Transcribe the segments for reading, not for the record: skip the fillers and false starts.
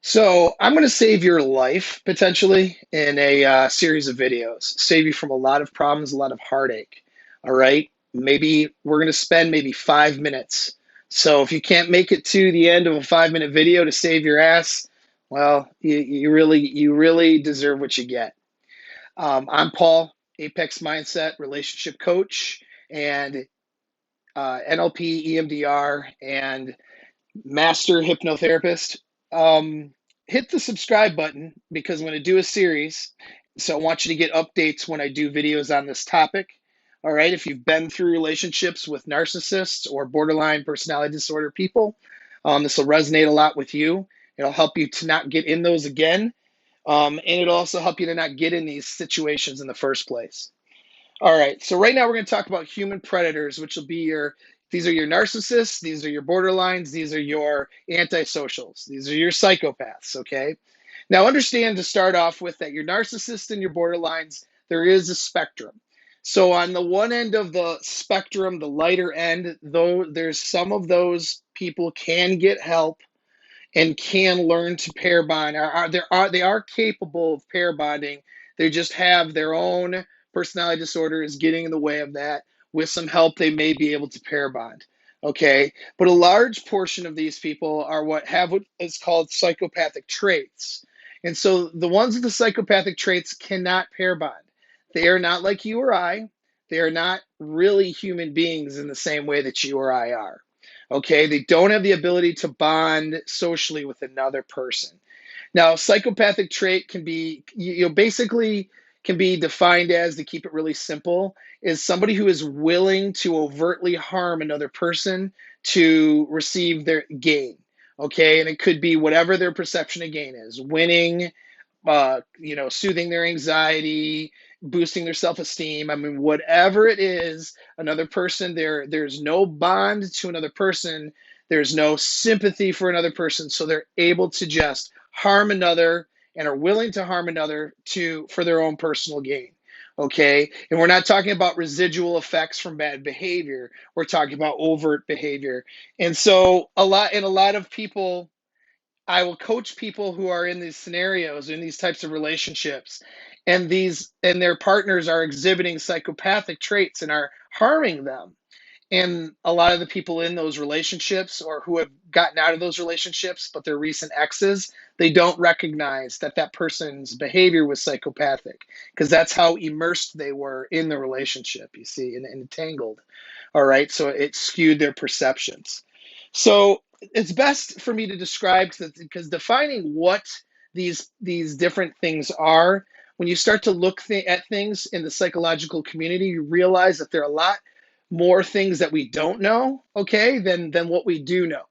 So I'm going to save your life potentially in a series of videos, save you from a lot of problems, a lot of heartache. All right. Maybe we're going to spend maybe 5 minutes. So if you can't make it to the end of a 5 minute video to save your ass, well, you really deserve what you get. I'm Paul, Apex Mindset Relationship Coach, and NLP, EMDR, and Master Hypnotherapist. Um, Hit the subscribe button because I'm going to do a series. So I want you to get updates when I do videos on this topic. All right. If you've been through relationships with narcissists or borderline personality disorder people, this will resonate a lot with you. It'll help you to not get in those again. And it'll also help you to not get in these situations in the first place. All right, so right now we're going to talk about human predators, which will be these are your narcissists, these are your borderlines, these are your antisocials, these are your psychopaths, okay? Now understand to start off with that your narcissists and your borderlines, there is a spectrum. So on the one end of the spectrum, the lighter end, though there's some of those people can get help and can learn to pair bond. They are capable of pair bonding. They just have their own personality disorder is getting in the way of that. With some help, they may be able to pair bond. Okay, but a large portion of these people are what is called psychopathic traits, and so the ones with the psychopathic traits cannot pair bond. They are not like you or I. They are not really human beings in the same way that you or I are. Okay, they don't have the ability to bond socially with another person. Now, psychopathic trait can be, basically can be defined as, to keep it really simple, is somebody who is willing to overtly harm another person to receive their gain. Okay, and it could be whatever their perception of gain is: winning, soothing their anxiety, boosting their self-esteem. I mean, whatever it is, another person, there's no bond to another person. There's no sympathy for another person. So they're able to just harm another and are willing to harm another for their own personal gain. Okay. And we're not talking about residual effects from bad behavior. We're talking about overt behavior. And so a lot of people, I will coach people who are in these scenarios, in these types of relationships, and their partners are exhibiting psychopathic traits and are harming them. And a lot of the people in those relationships, or who have gotten out of those relationships, but they're recent exes, they don't recognize that that person's behavior was psychopathic because that's how immersed they were in the relationship, you see, and entangled. All right. So it skewed their perceptions. So it's best for me to describe, because defining what these different things are, when you start to look at things in the psychological community, you realize that there are a lot more things that we don't know, okay, than what we do know.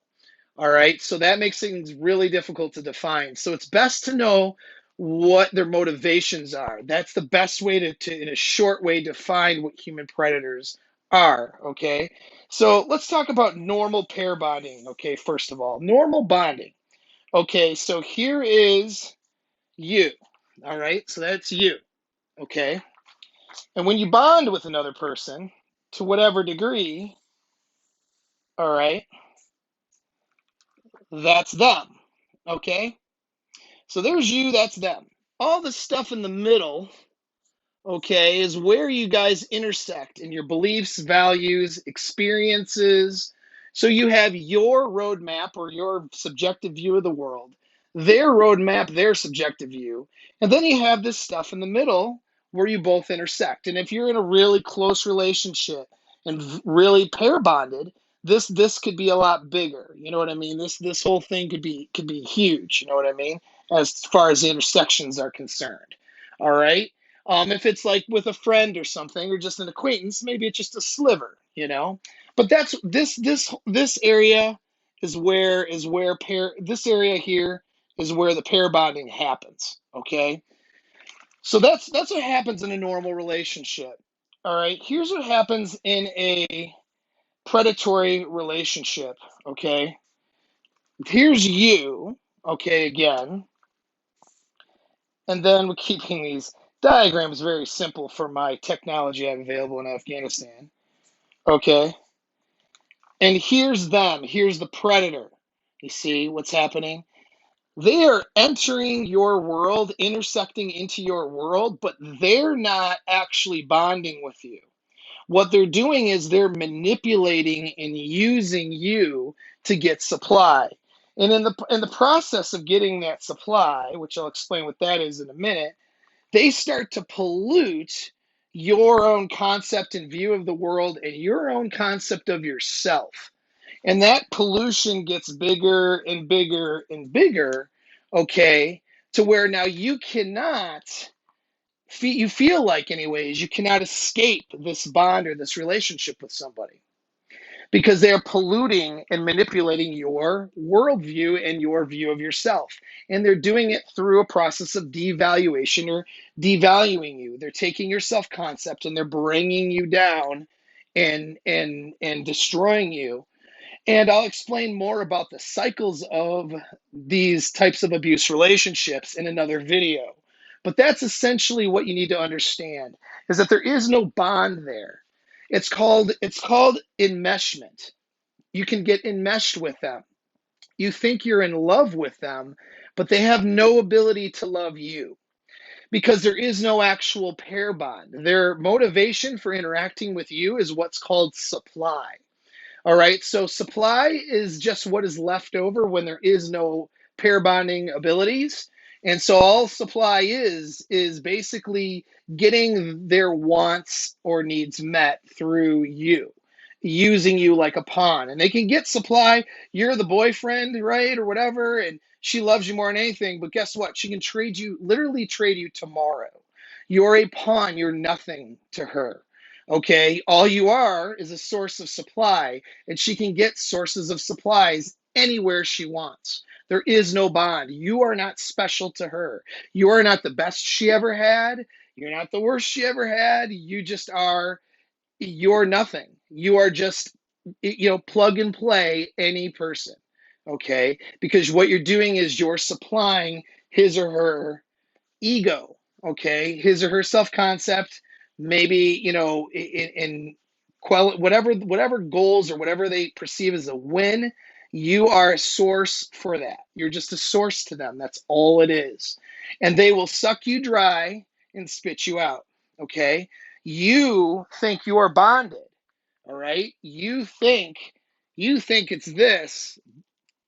All right. So that makes things really difficult to define. So it's best to know what their motivations are. That's the best way in a short way, define what human predators are. Okay. So let's talk about normal pair bonding. Okay. First of all, normal bonding. Okay. So here is you. All right. So that's you. Okay. And when you bond with another person to whatever degree, all right, that's them. Okay. So there's you, that's them. All the stuff in the middle, okay, is where you guys intersect in your beliefs, values, experiences. So you have your roadmap or your subjective view of the world, their roadmap, their subjective view. And then you have this stuff in the middle where you both intersect. And if you're in a really close relationship and really pair bonded, this could be a lot bigger. You know what I mean? This whole thing could be huge, you know what I mean? As far as the intersections are concerned. All right. If it's like with a friend or something, or just an acquaintance, maybe it's just a sliver, you know. But that's this area is where this area here is where the pair bonding happens. Okay, so that's what happens in a normal relationship. All right, here's what happens in a predatory relationship. Okay, here's you. Okay, again, and then we're keeping these diagrams very simple for my technology I have available in Afghanistan. Okay. And here's them. Here's the predator. You see what's happening? They are entering your world, intersecting into your world, but they're not actually bonding with you. What they're doing is they're manipulating and using you to get supply. And in the process of getting that supply, which I'll explain what that is in a minute, they start to pollute your own concept and view of the world and your own concept of yourself. And that pollution gets bigger and bigger and bigger, okay, to where now you cannot, you feel like, anyways, you cannot escape this bond or this relationship with somebody because they're polluting and manipulating your worldview and your view of yourself. And they're doing it through a process of devaluation or devaluing you. They're taking your self concept and they're bringing you down and destroying you. And I'll explain more about the cycles of these types of abuse relationships in another video. But that's essentially what you need to understand is that there is no bond there. It's called enmeshment. You can get enmeshed with them. You think you're in love with them, but they have no ability to love you because there is no actual pair bond. Their motivation for interacting with you is what's called supply. All right, so supply is just what is left over when there is no pair bonding abilities. And so all supply is basically getting their wants or needs met through you, using you like a pawn. And they can get supply, you're the boyfriend, right, or whatever, and she loves you more than anything, but guess what? She can trade you, literally trade you tomorrow. You're a pawn, you're nothing to her. Okay, all you are is a source of supply, and she can get sources of supplies anywhere she wants. There is no bond. You are not special to her. You are not the best she ever had. You're not the worst she ever had. You just are, you're nothing. You are just, plug and play any person. Okay, because what you're doing is you're supplying his or her ego, okay, his or her self-concept, maybe, in whatever goals or whatever they perceive as a win. You are a source for that. You're just a source to them. That's all it is. And they will suck you dry and spit you out, okay? You think you are bonded, all right? You think it's this,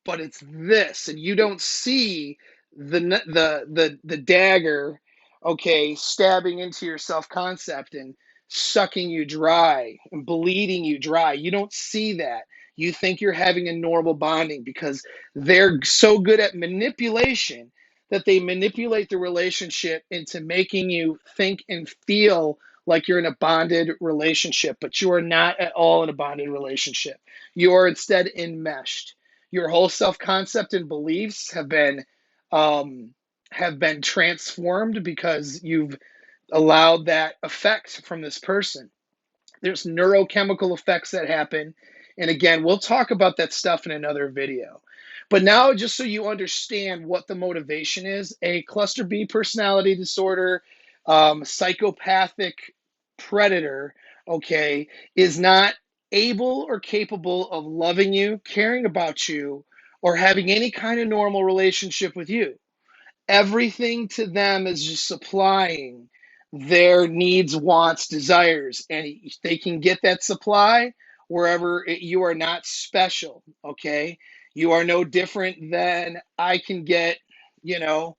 but it's this, and you don't see the dagger, okay, stabbing into your self concept and sucking you dry and bleeding you dry. You don't see that. You think you're having a normal bonding because they're so good at manipulation that they manipulate the relationship into making you think and feel like you're in a bonded relationship, but you are not at all in a bonded relationship. You are instead enmeshed. Your whole self-concept and beliefs um, have been transformed because you've allowed that effect from this person. There's neurochemical effects that happen, and again, we'll talk about that stuff in another video. But now, just so you understand what the motivation is, a cluster B personality disorder, psychopathic predator, okay, is not able or capable of loving you, caring about you, or having any kind of normal relationship with you. Everything to them is just supplying their needs, wants, desires, and they can get that supply wherever you are not special, okay? You are no different than you know,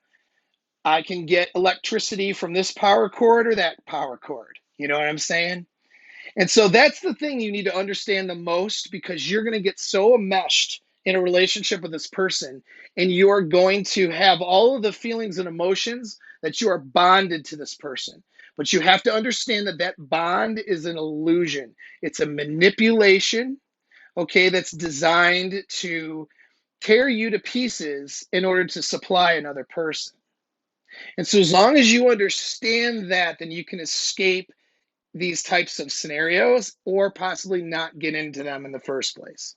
I can get electricity from this power cord or that power cord. You know what I'm saying? And so that's the thing you need to understand the most because you're going to get so enmeshed in a relationship with this person and you're going to have all of the feelings and emotions that you are bonded to this person. But you have to understand that that bond is an illusion. It's a manipulation, okay, that's designed to tear you to pieces in order to supply another person. And so as long as you understand that, then you can escape these types of scenarios or possibly not get into them in the first place.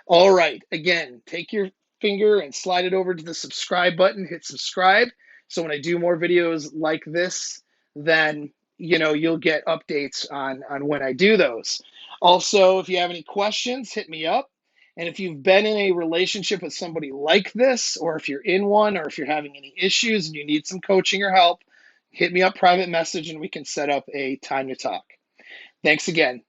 All right, again, take your finger and slide it over to the subscribe button, hit subscribe. So when I do more videos like this, then you'll get updates on when I do those. Also, if you have any questions, hit me up. And if you've been in a relationship with somebody like this, or if you're in one, or if you're having any issues and you need some coaching or help, hit me up private message and we can set up a time to talk. Thanks again.